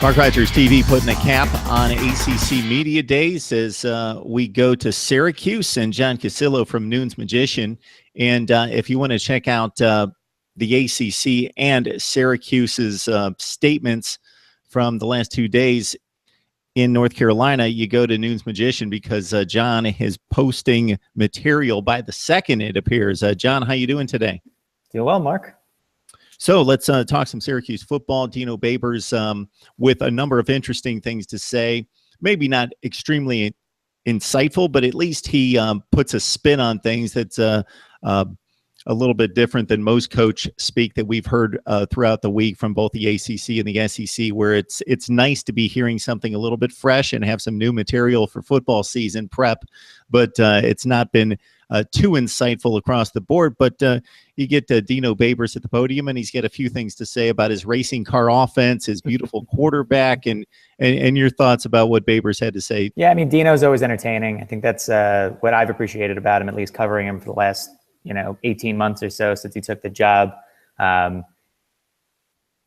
Mark Rogers TV putting a cap on ACC Media Days as we go to Syracuse and John Casillo from Noon's Magician. And if you want to check out the ACC and Syracuse's statements from the last 2 days in North Carolina, you go to Noon's Magician because John is posting material by the second, it appears. John, how you doing today? Doing well, Mark. So let's talk some Syracuse football. Dino Babers with a number of interesting things to say. Maybe not extremely insightful, but at least he puts a spin on things that's a little bit different than most coach speak that we've heard throughout the week from both the ACC and the SEC, where it's nice to be hearing something a little bit fresh and have some new material for football season prep. But it's not been too insightful across the board. But you get Dino Babers at the podium, and he's got a few things to say about his racing car offense, his beautiful quarterback, and your thoughts about what Babers had to say. Yeah, I mean, Dino's always entertaining. I think that's what I've appreciated about him, at least covering him for the last 18 months or so since he took the job.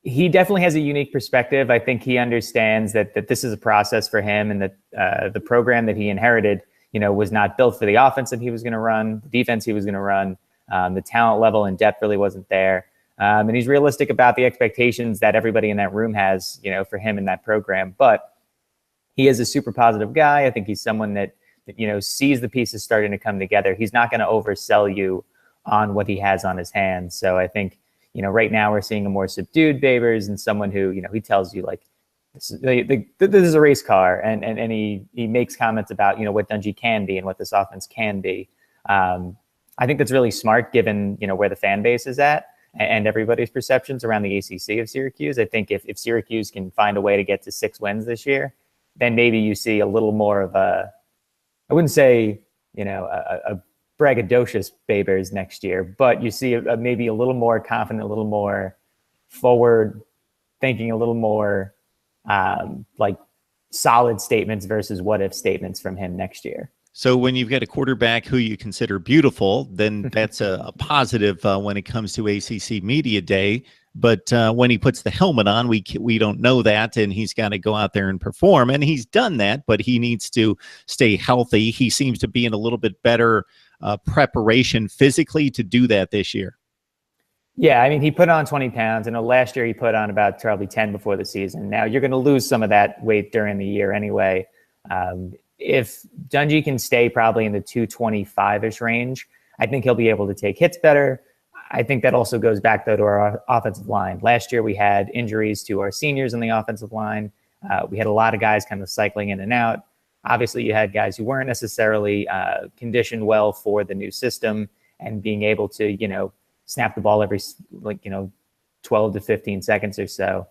He definitely has a unique perspective. I think he understands that this is a process for him, and that the program that he inherited was not built for the offense that he was going to run, the defense he was going to run. The talent level and depth really wasn't there. And he's realistic about the expectations that everybody in that room has, for him in that program. But he is a super positive guy. I think he's someone that sees the pieces starting to come together. He's not going to oversell you on what he has on his hands. So I think, right now we're seeing a more subdued Babers and someone who, he tells you like, this is a race car, and he makes comments about what Dungey can be and what this offense can be. I think that's really smart given where the fan base is at and everybody's perceptions around the ACC of Syracuse. I think if Syracuse can find a way to get to 6 wins this year, then maybe you see a little more of I wouldn't say a braggadocious Babers next year, but you see maybe a little more confident, a little more forward thinking, a little more like solid statements versus what if statements from him next year. So when you've got a quarterback who you consider beautiful, then that's a positive when it comes to ACC Media Day. But when he puts the helmet on, we don't know that, and he's got to go out there and perform. And he's done that, but he needs to stay healthy. He seems to be in a little bit better preparation physically to do that this year. Yeah, I mean, he put on 20 pounds. Last year he put on about probably 10 before the season. Now you're going to lose some of that weight during the year anyway. If Dungey can stay probably in the 225-ish range, I think he'll be able to take hits better. I think that also goes back, though, to our offensive line. Last year we had injuries to our seniors in the offensive line. We had a lot of guys kind of cycling in and out. Obviously, you had guys who weren't necessarily conditioned well for the new system and being able to, snap the ball every 12 to 15 seconds or so.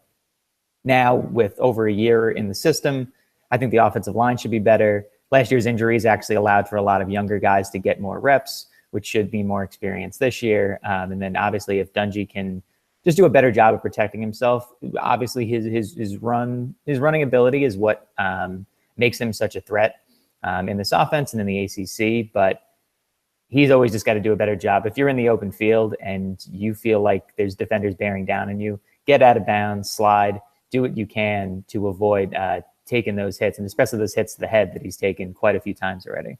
Now, with over a year in the system, I think the offensive line should be better. Last year's injuries actually allowed for a lot of younger guys to get more reps, which should be more experience this year. And then obviously if Dungey can just do a better job of protecting himself, obviously his running ability is what makes him such a threat in this offense and in the ACC. But he's always just got to do a better job. If you're in the open field and you feel like there's defenders bearing down on you, get out of bounds, slide, do what you can to avoid taking those hits, and especially those hits to the head that he's taken quite a few times already.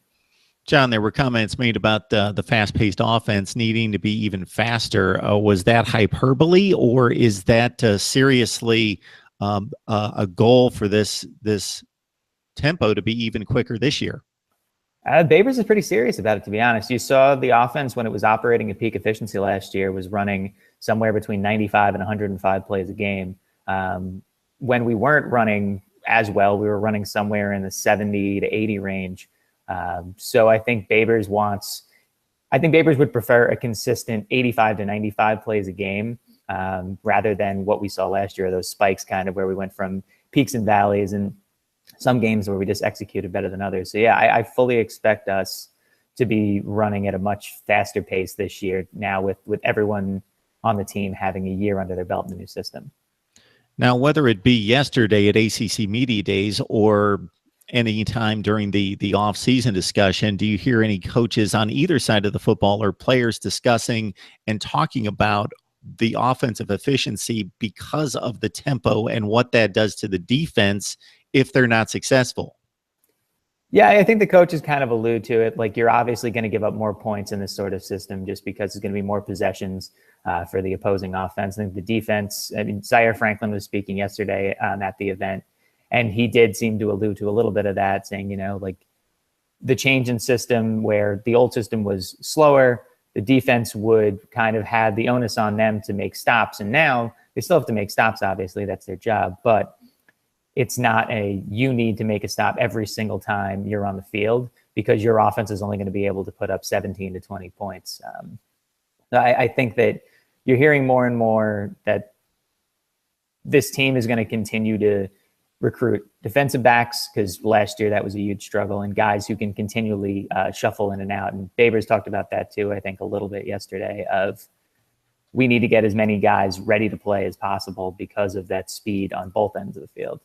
John, there were comments made about the fast-paced offense needing to be even faster. Was that hyperbole, or is that seriously a goal for this tempo to be even quicker this year? Babers is pretty serious about it, to be honest. You saw the offense when it was operating at peak efficiency last year was running somewhere between 95 and 105 plays a game. When we weren't running as well, we were running somewhere in the 70 to 80 range. So I think Babers would prefer a consistent 85 to 95 plays a game rather than what we saw last year, those spikes kind of where we went from peaks and valleys, and some games where we just executed better than others. So yeah, I fully expect us to be running at a much faster pace this year now with everyone on the team having a year under their belt in the new system. Now, whether it be yesterday at ACC Media Days or any time during the off-season discussion, do you hear any coaches on either side of the football or players discussing and talking about the offensive efficiency because of the tempo and what that does to the defense if they're not successful. Yeah, I think the coaches kind of allude to it. Like, you're obviously going to give up more points in this sort of system just because it's going to be more possessions for the opposing offense. I think the defense, I mean, Zaire Franklin was speaking yesterday at the event, and he did seem to allude to a little bit of that, saying, you know, like, the change in system where the old system was slower, the defense would kind of have the onus on them to make stops. And now they still have to make stops, obviously, that's their job, but it's not you need to make a stop every single time you're on the field, because your offense is only going to be able to put up 17 to 20 points. I think that you're hearing more and more that this team is going to continue to recruit defensive backs, because last year that was a huge struggle, and guys who can continually shuffle in and out. And Babers talked about that too, I think, a little bit yesterday, of we need to get as many guys ready to play as possible because of that speed on both ends of the field.